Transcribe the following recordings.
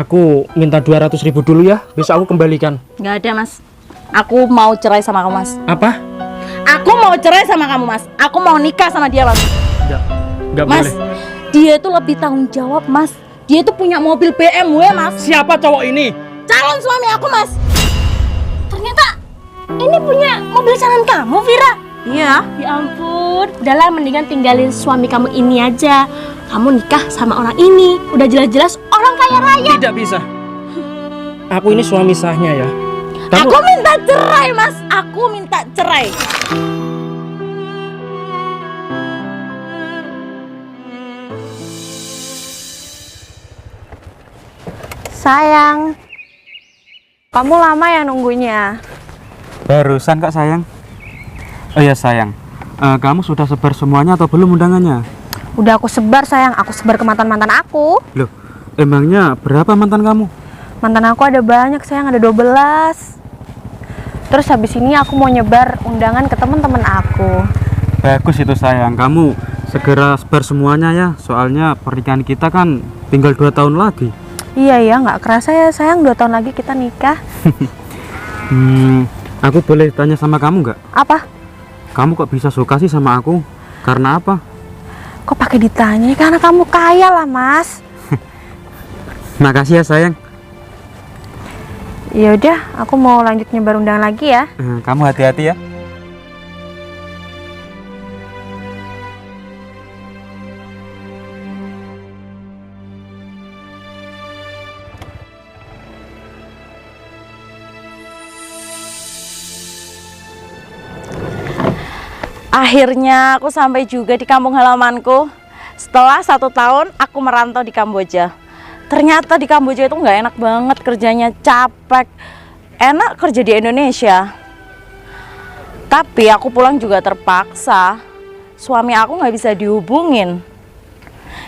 Aku minta 200.000 dulu ya, besok aku kembalikan. Nggak ada, Mas. Aku mau cerai sama kamu, Mas. Apa? Aku mau cerai sama kamu, Mas. Aku mau nikah sama dia, Mas. Enggak Mas, boleh. dia itu lebih tanggung jawab, Mas. Dia itu punya mobil BMW, Mas. Siapa cowok ini? Calon suami aku, Mas. Ternyata ini punya mobil calon kamu, Vira. Iya. Ya ampun. Udahlah, mendingan tinggalin suami kamu ini aja. Kamu nikah sama orang ini. Udah jelas-jelas orang kaya raya. Tidak bisa. Aku ini suami sahnya ya. Aku minta cerai, Mas. Aku minta cerai. Sayang, kamu lama ya nunggunya? Barusan kak sayang. Oh ya sayang, kamu sudah sebar semuanya atau belum undangannya? Udah aku sebar sayang, aku sebar ke mantan-mantan aku. Loh, emangnya berapa mantan kamu? Mantan aku ada banyak sayang, ada 12. Terus habis ini aku mau nyebar undangan ke teman-teman aku. Bagus itu sayang, kamu segera sebar semuanya ya. Soalnya pernikahan kita kan tinggal 2 tahun lagi. Iya ya, nggak kerasa ya sayang, 2 tahun lagi kita nikah. Aku boleh tanya sama kamu nggak? Apa? Kamu kok bisa suka sih sama aku? Karena apa? Kok pakai ditanya? Karena kamu kaya lah mas. Makasih ya sayang. Ya udah, aku mau lanjut nyebar undangan lagi ya. Kamu hati-hati ya. Akhirnya aku sampai juga di kampung halamanku. Setelah 1 tahun aku merantau di Kamboja. Ternyata di Kamboja itu nggak enak banget kerjanya, capek. Enak kerja di Indonesia. Tapi aku pulang juga terpaksa. Suami aku nggak bisa dihubungin.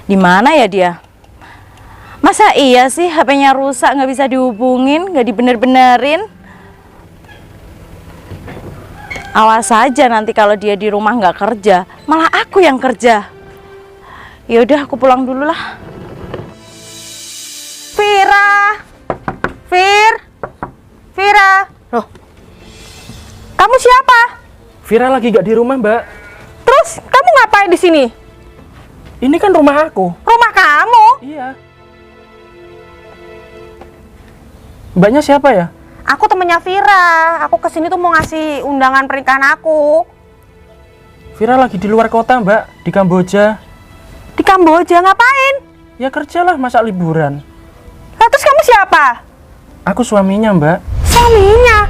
Di mana ya dia? Masa iya sih HP-nya rusak nggak bisa dihubungin, nggak dibener-benerin? Awas saja nanti kalau dia di rumah nggak kerja, malah aku yang kerja. Ya udah aku pulang dulu lah. Vira, Vira, Loh, kamu siapa? Vira lagi nggak di rumah, Mbak. Terus kamu ngapain di sini? Ini kan rumah aku. Rumah kamu? Iya. Mbaknya siapa ya? Aku temennya Vira. Aku kesini tuh mau ngasih undangan pernikahan aku. Vira lagi di luar kota, Mbak, di Kamboja. Di Kamboja ngapain? Ya kerjalah, masa liburan. Lah, terus kamu siapa? Aku suaminya, Mbak. Suaminya.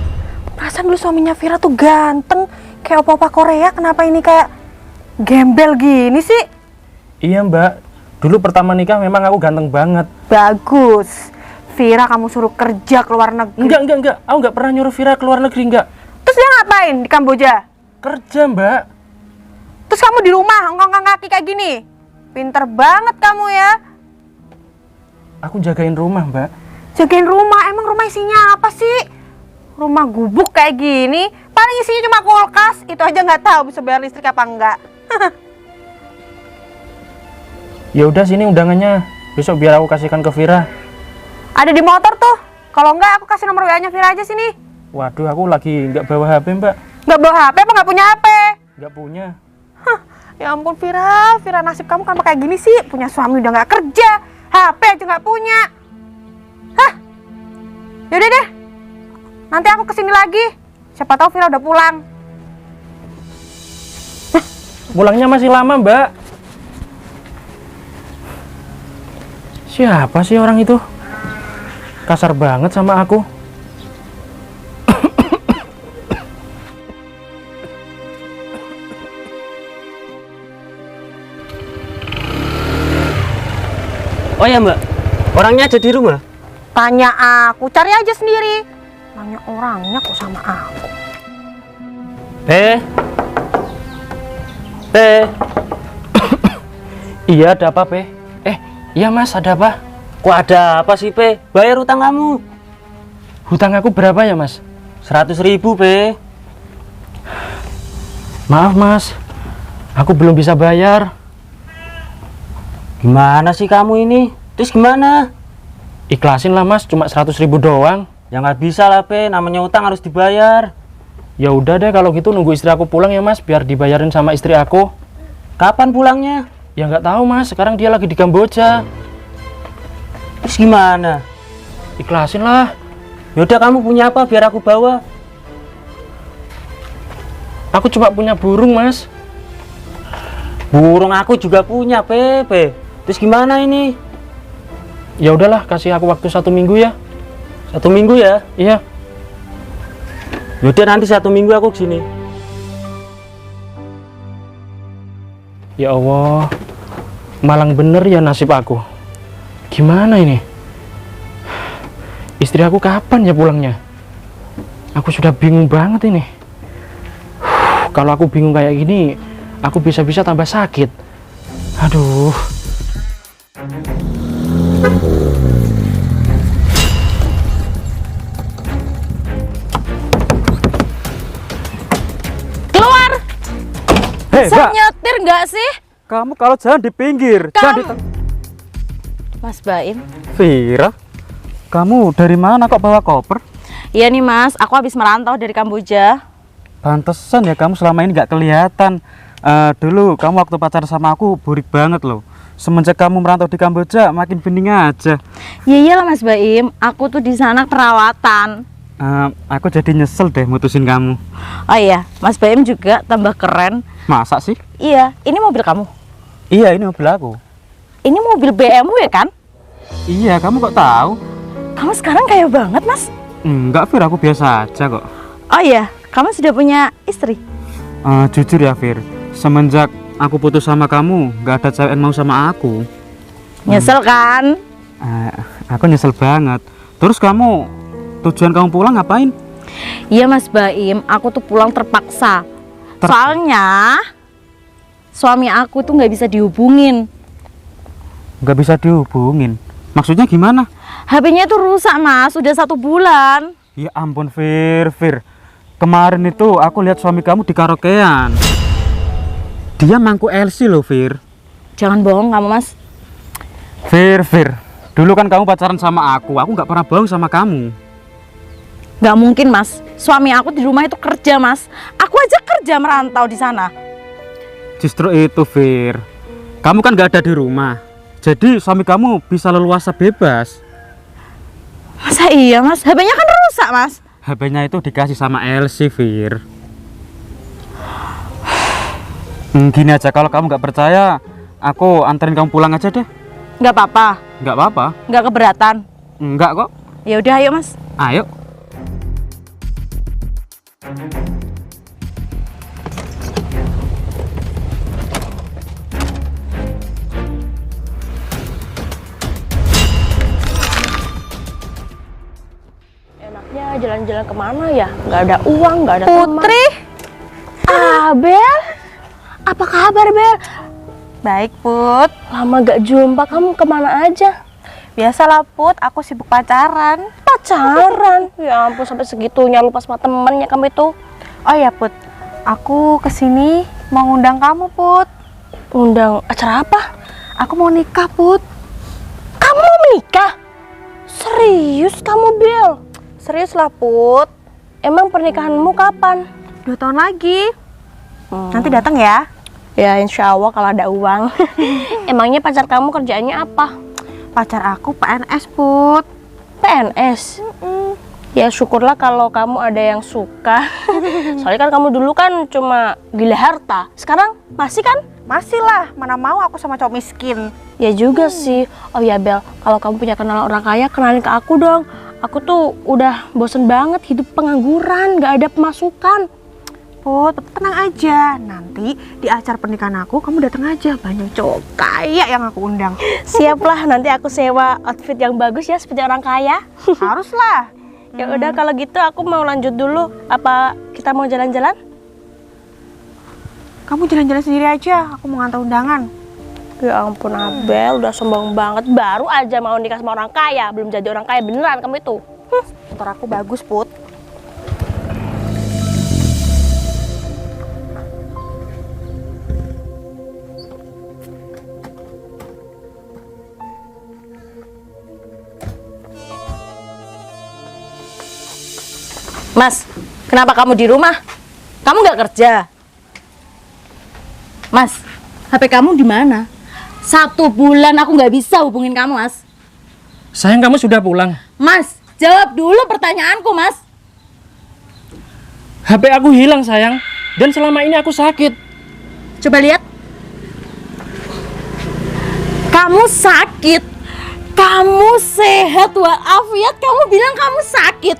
Perasaan dulu suaminya Vira tuh ganteng, kayak opa-opa Korea. Kenapa ini kayak gembel gini sih? Iya, Mbak. Dulu pertama nikah memang aku ganteng banget. Bagus. Vira kamu suruh kerja ke luar negeri. Enggak. Aku nggak pernah nyuruh Vira ke luar negeri, enggak. Terus dia ngapain di Kamboja? Kerja, Mbak. Terus kamu di rumah ngongkang kaki kayak gini? Pinter banget kamu ya. Aku jagain rumah, Mbak. Jagain rumah, emang rumah isinya apa sih? Rumah gubuk kayak gini, paling isinya cuma kulkas. Itu aja nggak tahu bisa bayar listrik apa enggak. Ya udah, sini undangannya. Besok biar aku kasihkan ke Vira. Ada di motor tuh. Kalau enggak aku kasih nomor WA-nya Vira aja sini. Waduh, aku lagi nggak bawa HP, Mbak. Nggak bawa HP apa nggak punya HP? Nggak punya. Ya ampun Vira, Vira nasib kamu kenapa kayak gini sih? Punya suami udah nggak kerja, HP aja nggak punya. Hah? Yaudah deh, nanti aku kesini lagi. Siapa tahu Vira udah pulang. Pulangnya masih lama, Mbak. Siapa sih orang itu? Kasar banget sama aku. Oh ya Mbak, orangnya ada di rumah? Tanya aku, cari aja sendiri. Nanya orangnya kok sama aku. Iya, ada apa, Pe? Iya, Mas, ada apa? Kok ada apa sih Pe? Bayar utang kamu. Hutang aku berapa ya, Mas? 100.000 Pe. Maaf, Mas. Aku belum bisa bayar. Gimana sih kamu ini? Terus gimana? Ikhlasin lah mas, cuma 100.000 doang. Ya nggak bisa lah, Pe. Namanya utang harus dibayar. Ya udah deh kalau gitu nunggu istri aku pulang ya mas, biar dibayarin sama istri aku. Kapan pulangnya? Ya nggak tahu mas, sekarang dia lagi di Kamboja. Terus gimana? Ikhlasin lah. Yaudah, kamu punya apa biar aku bawa? Aku cuma punya burung mas. Burung aku juga punya, Pe. Terus gimana ini? Ya udahlah, kasih aku waktu 1 minggu ya. 1 minggu ya? Iya. Yaudah, nanti 1 minggu aku kesini. Ya Allah, malang bener ya nasib aku. Gimana ini? Istri aku kapan ya pulangnya? Aku sudah bingung banget ini. Kalau aku bingung kayak gini, aku bisa-bisa tambah sakit. Aduh. Keluar! Hei, Bisa Mbak, nyetir nggak sih? kamu kalau jalan di pinggir, jangan di Mas Baim. Vira, kamu dari mana kok bawa koper? Iya nih mas, aku habis merantau dari Kamboja. Pantesan ya kamu selama ini nggak kelihatan. Dulu kamu waktu pacaran sama aku burik banget loh. Semenjak kamu merantau di Kamboja makin bening aja. Ya iyalah Mas Baim, aku tuh di sana perawatan. Aku jadi nyesel deh mutusin kamu. Oh iya, Mas Baim juga tambah keren. Masa sih? Iya, ini mobil kamu. Iya, ini mobil aku. Ini mobil BMW ya kan? Iya, kamu kok tahu? Kamu sekarang kaya banget mas. Enggak, Fir, aku biasa aja kok. Oh iya, kamu sudah punya istri? Jujur ya, Fir, semenjak aku putus sama kamu, nggak ada cewek yang mau sama aku. Nyesel kan? Aku nyesel banget. Terus tujuan kamu pulang ngapain? Iya Mas Baim, aku tuh pulang terpaksa. Soalnya suami aku tuh nggak bisa dihubungin. Nggak bisa dihubungin? Maksudnya gimana? HP-nya tuh rusak mas, udah 1 bulan. Ya ampun, Fir. Kemarin itu aku lihat suami kamu di karaokean. Dia mangku LC loh, Fir. Jangan bohong kamu mas. Fir. Dulu kan kamu pacaran sama aku nggak pernah bohong sama kamu. Nggak mungkin mas, suami aku di rumah itu kerja mas. Aku aja kerja merantau di sana. Justru itu, Fir. Kamu kan nggak ada di rumah. Jadi suami kamu bisa leluasa bebas. Masa iya mas? HP-nya kan rusak mas. HP-nya itu dikasih sama LC, Fir. Gini aja, kalau kamu nggak percaya, aku anterin kamu pulang aja deh. Nggak apa-apa, Nggak apa-apa. nggak keberatan. Enggak kok. Ya udah ayo mas. Ayo. Enaknya jalan-jalan kemana ya? Nggak ada uang, nggak ada teman. Putri, Bel, apa kabar Bel? baik Put. Lama gak jumpa, kamu kemana aja? Biasalah Put, aku sibuk pacaran. Pacaran? Ya ampun sampai segitunya lupa sama temennya kamu itu. Oh ya Put, aku kesini mau ngundang kamu Put. Undang acara apa? Aku mau nikah Put. Kamu mau menikah? Serius kamu Bel? Serius lah Put, Emang pernikahanmu kapan? 2 tahun lagi. Nanti datang ya. Ya insya Allah kalau ada uang. Emangnya pacar kamu kerjaannya apa? Pacar aku PNS Put. PNS? Ya syukurlah kalau kamu ada yang suka. Soalnya kan kamu dulu kan cuma gila harta. Sekarang masih kan? Masih lah, mana mau aku sama cowok miskin. Ya juga sih. Oh ya Bel, kalau kamu punya kenalan orang kaya, kenalin ke aku dong. Aku tuh udah bosen banget hidup pengangguran, gak ada pemasukan. Put, tenang aja. Nanti di acara pernikahan aku, kamu datang aja. Banyak cowok kaya yang aku undang. Siaplah, nanti aku sewa outfit yang bagus ya seperti orang kaya. Haruslah. Ya udah kalau gitu aku mau lanjut dulu. Apa kita mau jalan-jalan? Kamu jalan-jalan sendiri aja. Aku mau ngantar undangan. Ya ampun Abel, udah sombong banget. Baru aja mau nikah sama orang kaya, belum jadi orang kaya beneran kamu itu. Motor aku bagus Put. Mas, kenapa kamu di rumah? Kamu nggak kerja? Mas, HP kamu di mana? 1 bulan aku nggak bisa hubungin kamu, Mas. Sayang, kamu sudah pulang. Mas, jawab dulu pertanyaanku, Mas. HP aku hilang, sayang. Dan selama ini aku sakit. Coba lihat. Kamu sakit. Kamu sehat walafiat. Kamu bilang kamu sakit.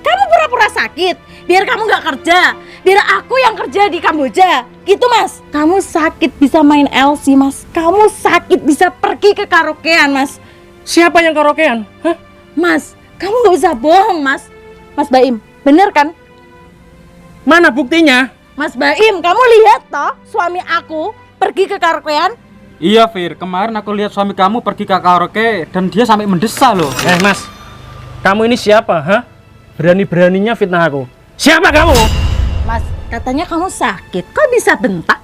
Kamu pura-pura sakit biar kamu nggak kerja. Biar aku yang kerja di Kamboja. Gitu, Mas. Kamu sakit bisa main LC, Mas. Kamu sakit bisa pergi ke karaokean, Mas. Siapa yang karaokean? Hah? Mas, kamu nggak usah bohong, Mas. Mas Baim, bener kan? Mana buktinya? Mas Baim, kamu lihat toh suami aku pergi ke karaokean? Iya Fir, kemarin aku lihat suami kamu pergi ke karaoke dan dia sampai mendesah loh. Mas, kamu ini siapa? Hah? Berani-beraninya fitnah aku. Siapa kamu? Mas, katanya kamu sakit. Kok bisa bentak?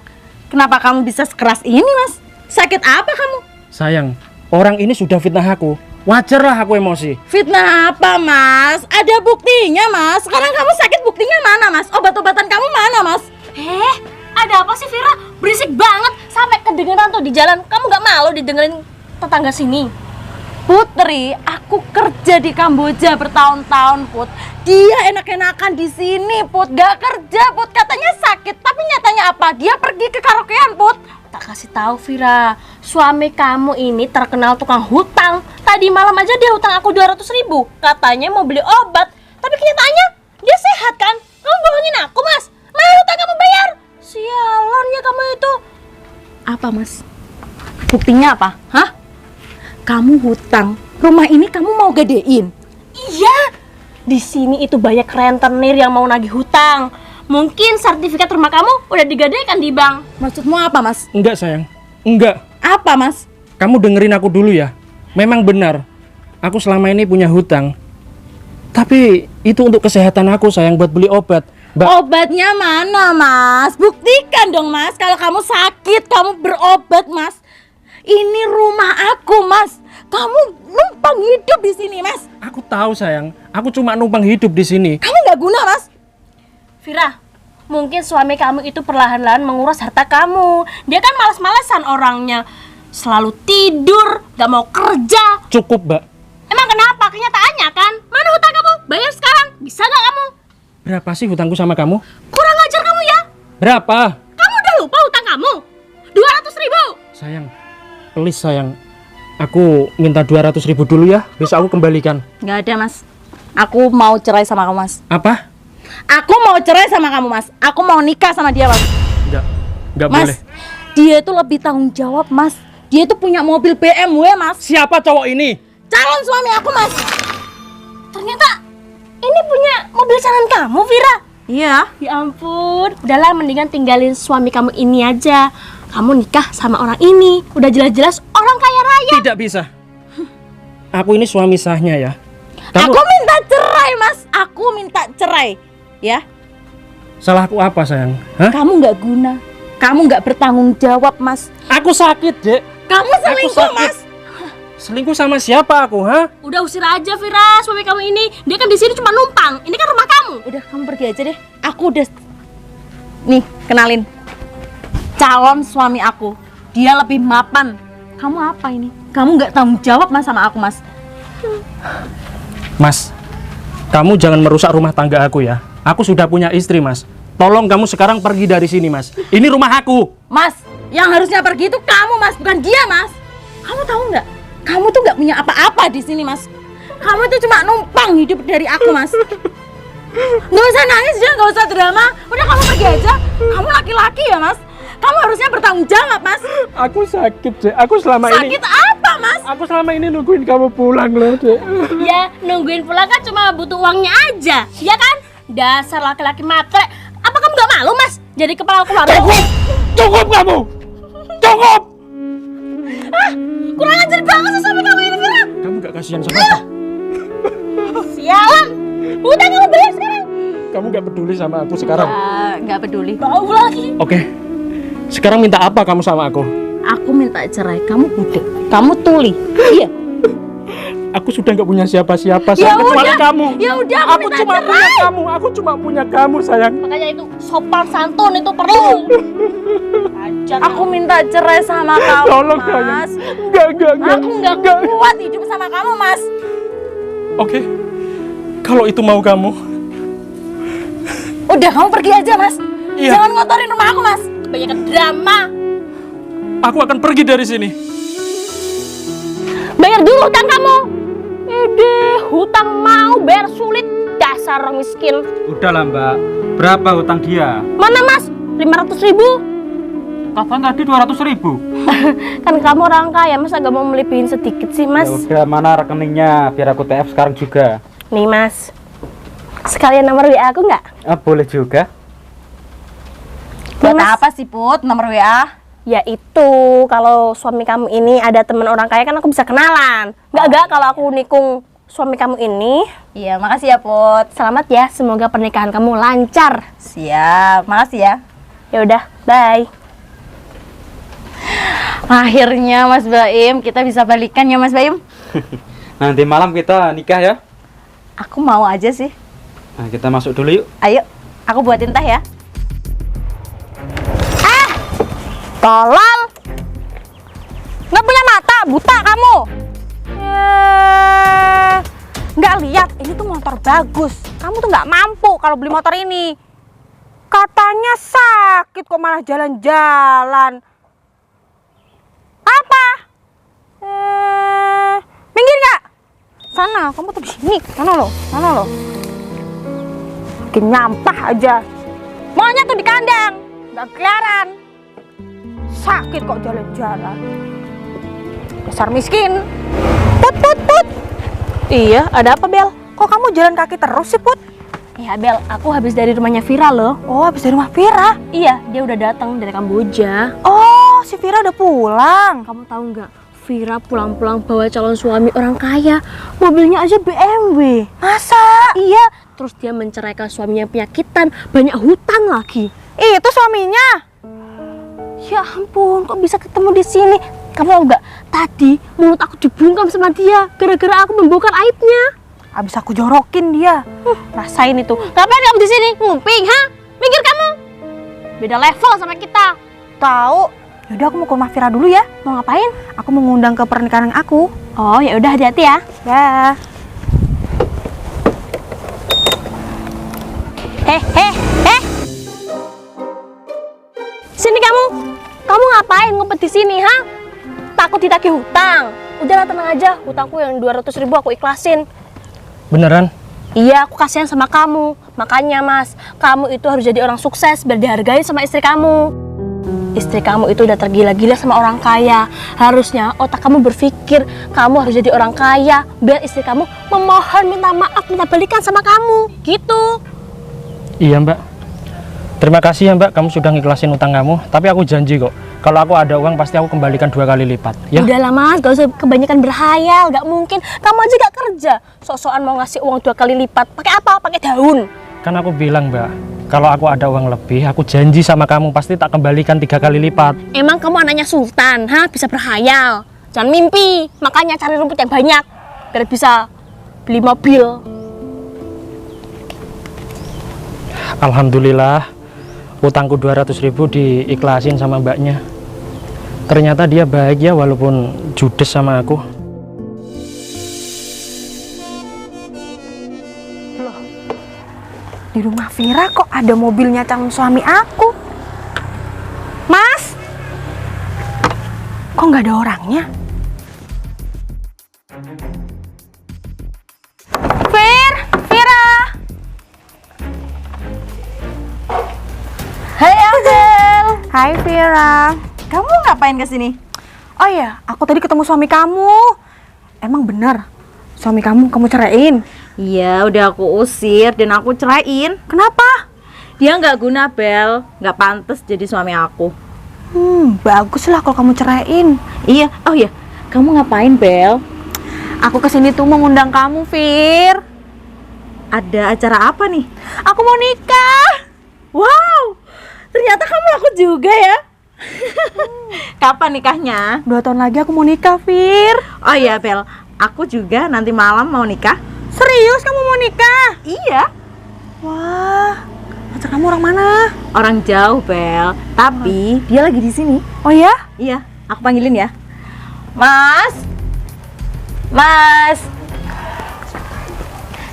Kenapa kamu bisa sekeras ini, Mas? Sakit apa kamu? Sayang, orang ini sudah fitnah aku. Wajarlah aku emosi. Fitnah apa, Mas? Ada buktinya, Mas. Sekarang kamu sakit, buktinya mana, Mas? Obat-obatan kamu mana, Mas? Ada apa sih Vira? Berisik banget sampai kedengeran tuh di jalan. Kamu nggak malu didengerin tetangga sini? Putri, aku kerja di Kamboja bertahun-tahun, Put. Dia enak-enakan di sini, Put. Gak kerja, Put. Katanya sakit, tapi nyatanya apa? Dia pergi ke karaokean, Put. Tak kasih tahu Vira, suami kamu ini terkenal tukang hutang. Tadi malam aja dia hutang aku 200.000. Katanya mau beli obat, tapi kenyataannya dia sehat kan? Kamu bohongin aku, Mas. Mana hutang kamu bayar? Sialan ya kamu itu. Apa, Mas? Buktinya apa? Hah? Kamu hutang. Rumah ini kamu mau gedein? Iya, di sini itu banyak rentenir yang mau nagih hutang. Mungkin sertifikat rumah kamu udah digadaikan di bank. Maksudmu apa, Mas? Enggak, sayang. Enggak. Apa, Mas? Kamu dengerin aku dulu ya. Memang benar. Aku selama ini punya hutang. Tapi itu untuk kesehatan aku, sayang, buat beli obat. Obatnya mana, Mas? Buktikan dong, Mas. Kalau kamu sakit, kamu berobat, Mas. Ini rumah aku, Mas. Kamu numpang hidup di sini, Mas. Aku tahu, sayang. Aku cuma numpang hidup di sini. Kamu nggak guna, Mas. Vira, mungkin suami kamu itu perlahan-lahan menguras harta kamu. Dia kan malas-malasan orangnya. Selalu tidur, gak mau kerja. Cukup, Mbak. Emang kenapa? Kenyataannya kan? Mana hutang kamu? Bayar sekarang. Bisa gak kamu? Berapa sih hutangku sama kamu? Kurang ajar kamu ya. Berapa? Kamu udah lupa hutang kamu? 200.000. Sayang, please sayang. Aku minta 200.000 dulu ya. Besok aku kembalikan. Nggak ada, Mas. Aku mau cerai sama kamu, Mas. Apa? Aku mau cerai sama kamu, Mas. Aku mau nikah sama dia, Mas. Enggak Mas, boleh. dia itu lebih tanggung jawab, Mas. Dia itu punya mobil BMW, Mas. Siapa cowok ini? Calon suami aku, Mas. Ternyata ini punya mobil calon kamu, Vira. Iya. Ya ampun, udahlah mendingan tinggalin suami kamu ini aja. Kamu nikah sama orang ini, udah jelas-jelas orang kaya raya. Tidak bisa. Aku ini suami sahnya ya. Aku minta cerai, Mas. Aku minta cerai. Ya. Salahku apa, sayang? Hah? Kamu nggak guna. Kamu nggak bertanggung jawab, Mas. Aku sakit, Dek. Kamu selingkuh, sakit. Mas. Selingkuh sama siapa aku, ha? Udah usir aja Vira, suami kamu ini. Dia kan di sini cuma numpang. Ini kan rumah kamu. Udah, kamu pergi aja deh. Aku udah. Nih, kenalin. Calon suami aku. Dia lebih mapan. Kamu apa ini? Kamu nggak tanggung jawab, Mas, sama aku, Mas. Mas, kamu jangan merusak rumah tangga aku ya. Aku sudah punya istri, Mas. Tolong kamu sekarang pergi dari sini, Mas. Ini rumah aku. Mas, yang harusnya pergi itu kamu, Mas, bukan dia, Mas. Kamu tahu nggak? Kamu tuh nggak punya apa-apa di sini, Mas. Kamu itu cuma numpang hidup dari aku, Mas. Nggak usah nangis ya, nggak usah drama. Udah, kamu pergi aja. Kamu laki-laki ya, Mas. Kamu harusnya bertanggung jawab, Mas. Aku sakit, Dek. Aku selama ini... Sakit apa, Mas? Aku selama ini nungguin kamu pulang loh, Dek. Ya, nungguin pulang kan cuma butuh uangnya aja. Ya kan? Dasar laki-laki matre. Apa kamu gak malu, Mas? Jadi kepala keluarga. Cukup! Cukup kamu! Cukup! Kurang ajar banget sih suami kamu ini, Vira. Kamu gak kasihan sama aku? Sialan. Udah kamu bayar sekarang. Kamu gak peduli sama aku sekarang? Nggak peduli. Bau lagi. Oke. Sekarang minta apa kamu sama aku? Aku minta cerai. Kamu budek. Kamu tuli. Iya. Aku sudah nggak punya siapa-siapa Ya sayang, kecuali udah. kamu. Ya udah, aku Aku minta cuma cerai. punya kamu. Aku cuma punya kamu sayang. Makanya itu sopan santun itu perlu. Ajar. Aku minta cerai sama kamu, Tolong sayang. Mas. Enggak. Aku nggak kuat hidup sama kamu, Mas. Oke. Kalau itu mau kamu. Udah, kamu pergi aja, Mas. Iya. Jangan ngotorin rumah aku, Mas. Banyak drama. Aku akan pergi dari sini. Bayar dulu hutang kamu. Ide, hutang mau bayar sulit. Dasar orang miskin. Udahlah Mbak, berapa hutang dia? Mana Mas? 500.000. Kapan tadi 200.000? Kan kamu orang kaya, masa gak mau melebihin sedikit sih Mas? Ya udah, mana rekeningnya biar aku TF sekarang juga. Nih Mas, sekalian nomor WA aku nggak? Boleh juga. Buat Mas. apa sih, Put? Nomor WA? Ya itu, kalau suami kamu ini ada teman orang kaya kan aku bisa kenalan. Nggak kalau aku nikung suami kamu ini. Iya, makasih ya, Put. Selamat ya, semoga pernikahan kamu lancar. Siap, makasih ya. Ya udah, bye. Akhirnya Mas Baim, kita bisa balikan ya Mas Baim. Nanti malam kita nikah ya. Aku mau aja sih. Nah, kita masuk dulu yuk. Ayo, aku buatin teh ya. Tolol. Nggak punya mata, buta kamu. Nggak lihat, ini tuh motor bagus. Kamu tuh nggak mampu kalau beli motor ini. Katanya sakit kok malah jalan-jalan. Apa? Minggir nggak? Sana, kamu tuh di sini. Sana lo. Bikin nyampah aja. Maunya tuh di kandang, nggak keliaran. Sakit kok jalan-jalan. Dasar miskin. Put. Iya, ada apa Bel? Kok kamu jalan kaki terus sih, Put? Ya Bel, aku habis dari rumahnya Vira loh. Oh, habis dari rumah Vira. Iya, dia udah datang dari Kamboja. Oh, si Vira udah pulang. Kamu tahu nggak? Vira pulang-pulang bawa calon suami orang kaya. Mobilnya aja BMW. Masa? Iya, terus dia menceraikan suaminya yang penyakitan, banyak hutang lagi. Itu suaminya. Ya ampun, kok bisa ketemu di sini? Kamu tahu nggak? Tadi mulut aku dibungkam sama dia gara-gara aku membongkar aibnya. Habis aku jorokin dia. Rasain itu. Ngapain kamu di sini? Ngumping, ha? Mikir kamu. Beda level sama kita. Tahu? Yaudah aku mau ke rumah Vira dulu ya. Mau ngapain? Aku mau ngundang ke pernikahan aku. Oh, ya udah hati-hati ya. Ya. Sini kamu. Kamu ngapain ngumpet di sini, ha? Takut ditagih hutang. Udahlah tenang aja, hutangku yang 200.000 aku ikhlasin. Beneran? Iya, aku kasihan sama kamu. Makanya Mas, kamu itu harus jadi orang sukses biar dihargai sama istri kamu. Istri kamu itu udah tergila-gila sama orang kaya. Harusnya otak kamu berpikir kamu harus jadi orang kaya biar istri kamu memohon minta maaf, minta balikan sama kamu. Gitu. Iya Mbak. Terima kasih ya Mbak, kamu sudah ngiklasin utang kamu. Tapi aku janji kok, kalau aku ada uang pasti aku kembalikan 2 kali lipat. Ya. Udahlah Mas, gak usah kebanyakan berhayal. Gak mungkin. Kamu aja gak kerja. Sok-sokan mau ngasih uang 2 kali lipat. Pakai apa? Pakai daun. Kan aku bilang Mbak, kalau aku ada uang lebih, aku janji sama kamu pasti tak kembalikan 3 kali lipat. Emang kamu anaknya sultan, ha? Bisa berhayal. Jangan mimpi. Makanya cari rumput yang banyak biar bisa beli mobil. Alhamdulillah, utangku 200.000 diikhlasin sama mbaknya. Ternyata dia bahagia walaupun judes sama aku. Di rumah Vira kok ada mobilnya calon suami aku? Mas? Kok nggak ada orangnya? Vira! Hai Abel. Hai Vira. Kamu ngapain kesini? Oh iya, aku tadi ketemu suami kamu. Emang benar? Suami kamu ceraiin? Iya, udah aku usir dan aku ceraiin. Kenapa? Dia nggak guna, Bel. Nggak pantas jadi suami aku. Bagus lah kalau kamu ceraiin. Iya, oh iya. Kamu ngapain, Bel? Aku kesini tuh mau ngundang kamu, Vir. Ada acara apa nih? Aku mau nikah. Wow, ternyata kamu aku juga ya. Kapan nikahnya? 2 tahun lagi aku mau nikah, Vir. Oh iya, Bel. Aku juga nanti malam mau nikah. Serius kamu mau nikah? Iya. Wah, pacar kamu orang mana? Orang jauh, Bel. Tapi dia lagi di sini. Oh ya? Iya, aku panggilin ya. Mas. Mas.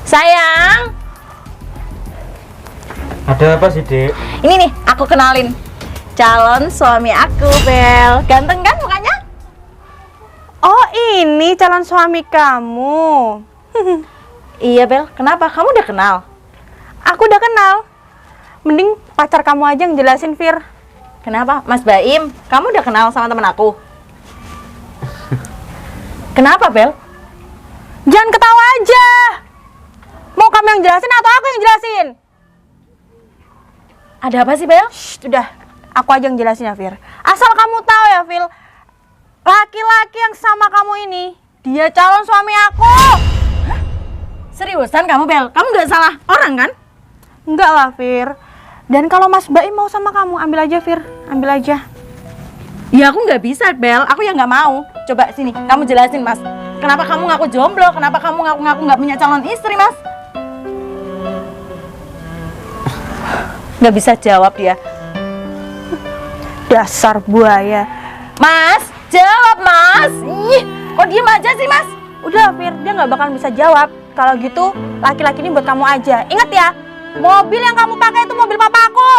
Sayang. Ada apa sih, Dek? Ini nih, aku kenalin. Calon suami aku, Bel. Ganteng kan mukanya? Oh, ini calon suami kamu. Iya, Bel. Kenapa? Kamu udah kenal? Aku udah kenal. Mending pacar kamu aja yang jelasin, Fir. Kenapa? Mas Baim, kamu udah kenal sama temen aku? Kenapa, Bel? Jangan ketawa aja. Mau kamu yang jelasin atau aku yang jelasin? Ada apa sih, Bel? Udah, aku aja yang jelasin ya, Fir. Asal kamu tahu ya, Fir. Laki-laki yang sama kamu ini, dia calon suami aku. Seriusan kamu, Bel? Kamu nggak salah orang kan? Enggak lah, Fir. Dan kalau Mas Baim mau sama kamu, ambil aja, Fir. Ambil aja. Ya aku nggak bisa, Bel. Aku yang nggak mau. Coba sini, kamu jelasin, Mas. Kenapa kamu ngaku jomblo? Kenapa kamu ngaku-ngaku nggak punya calon istri, Mas? Nggak bisa jawab dia. Dasar buaya. Mas, jawab, Mas. Ih, kok diem aja sih, Mas? Udah, Fir, dia nggak bakal bisa jawab. Kalau gitu, laki-laki ini buat kamu aja. Ingat ya, mobil yang kamu pakai itu mobil papa aku.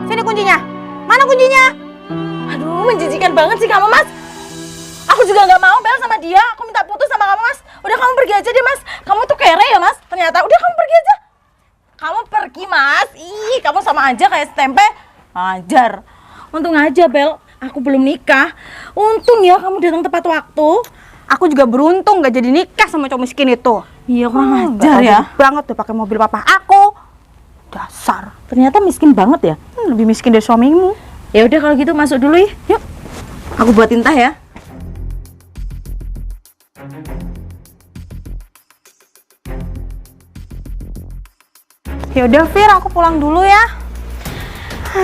Sini kuncinya. Mana kuncinya? Aduh, menjijikan banget sih kamu, Mas. Aku juga nggak mau, Bel, sama dia. Aku minta putus sama kamu, Mas. Udah, kamu pergi aja deh, Mas. Kamu tuh kere ya, Mas. Ternyata, udah kamu pergi aja. Kamu pergi, Mas. Ih, kamu sama aja kayak setempe. Ajar. Untung aja, Bel, aku belum nikah. Untung ya kamu datang tepat waktu. Aku juga beruntung gak jadi nikah sama cowok miskin itu. Iya, kurang Nggak ajar ya. adil banget tuh pakai mobil papa aku. Dasar. Ternyata miskin banget ya. Lebih miskin dari suamimu. Ya udah kalau gitu masuk dulu ya. Yuk. Aku buatin teh ya. Ya udah, Fir, aku pulang dulu ya.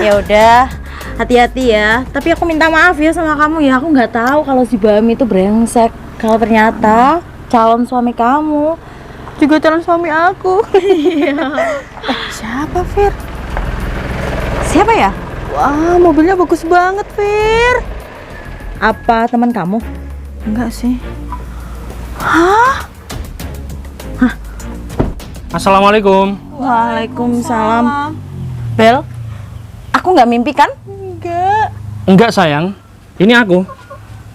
Ya udah, hati-hati ya. Tapi aku minta maaf ya sama kamu ya. Aku nggak tahu kalau si Bami itu brengsek. Kalau ternyata calon suami kamu. Juga calon suami aku. Iya. Siapa, Fir? Siapa ya? Wah, mobilnya bagus banget, Fir. Apa teman kamu? Enggak sih. Hah? Assalamualaikum. Waalaikumsalam. Bel, aku nggak mimpi kan? Enggak. Enggak sayang, ini aku.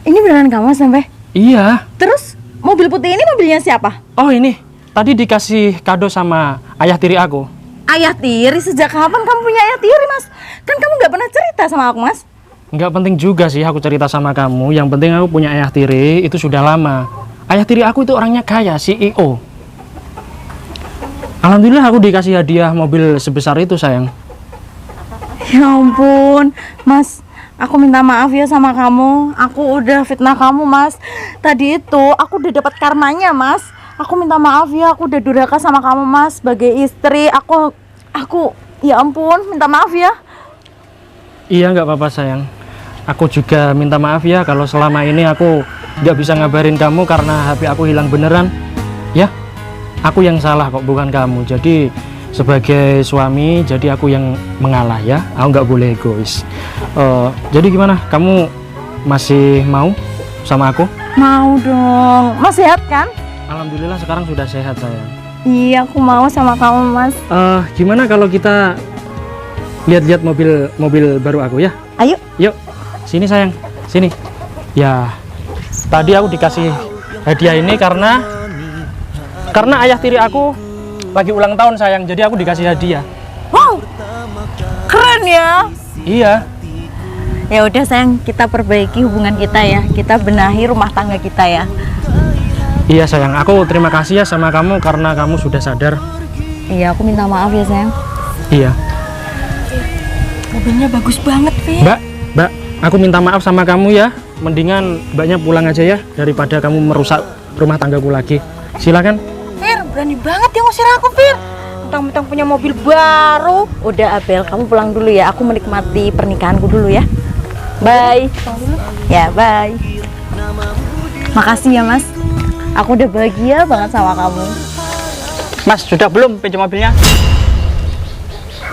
Ini beneran kamu sampai? Iya. Terus mobil putih ini mobilnya siapa? Oh ini, tadi dikasih kado sama ayah tiri aku. Ayah tiri? Sejak kapan kamu punya ayah tiri, Mas? Kan kamu nggak pernah cerita sama aku, Mas. Nggak penting juga sih aku cerita sama kamu. Yang penting aku punya ayah tiri itu sudah lama. Ayah tiri aku itu orangnya kaya, CEO. Alhamdulillah aku dikasih hadiah mobil sebesar itu sayang. Ya ampun, Mas. Aku minta maaf ya sama kamu. Aku udah fitnah kamu, Mas. Tadi itu aku udah dapat karmanya, Mas. Aku minta maaf ya, aku udah durhaka sama kamu, Mas. Sebagai istri, aku ya ampun, minta maaf ya. Iya nggak apa-apa sayang. Aku juga minta maaf ya kalau selama ini aku nggak bisa ngabarin kamu karena HP aku hilang beneran. Ya, aku yang salah kok, bukan kamu. Jadi sebagai suami, jadi aku yang mengalah ya. Aku nggak boleh egois. Jadi gimana? Kamu masih mau sama aku? Mau dong. Mas sehat kan? Alhamdulillah sekarang sudah sehat sayang. Iya, aku mau sama kamu, Mas. Gimana kalau kita lihat-lihat mobil baru aku ya? Ayo. Yuk, sini sayang, sini. Ya, tadi aku dikasih hadiah ini karena ayah tiri aku lagi ulang tahun sayang, jadi aku dikasih hadiah. Wow, keren ya. Iya. Ya udah sayang, kita perbaiki hubungan kita ya. Kita benahi rumah tangga kita ya. Iya sayang, aku terima kasih ya sama kamu karena kamu sudah sadar. Iya, aku minta maaf ya sayang. Iya. Mobilnya bagus banget, Fir. Mbak, aku minta maaf sama kamu ya. Mendingan mbaknya pulang aja ya daripada kamu merusak rumah tanggaku lagi. Silakan. Fir, berani banget ya ngusir aku, Fir. Mentang-mentang punya mobil baru. Udah Abel, kamu pulang dulu ya. Aku menikmati pernikahanku dulu ya. Bye. Ya, bye. Makasih ya, Mas. Aku udah bahagia banget sama kamu. Mas, sudah belum pinjam mobilnya?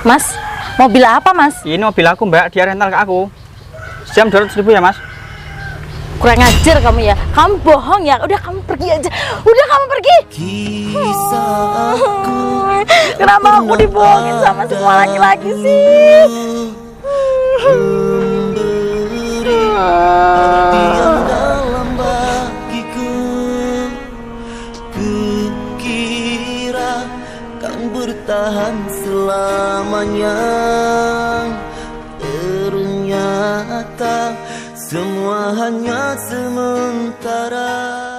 Mas, mobil apa mas? Ini mobil aku mbak, dia rental ke aku. Jam 200.000 ya mas? Kurang ajar kamu ya. Kamu bohong ya. Udah kamu pergi aja. Udah kamu pergi. Kenapa aku dibohongin sama semua laki-laki sih? Dalam bagiku, kukira kan bertahan selamanya. Ternyata semua hanya sementara.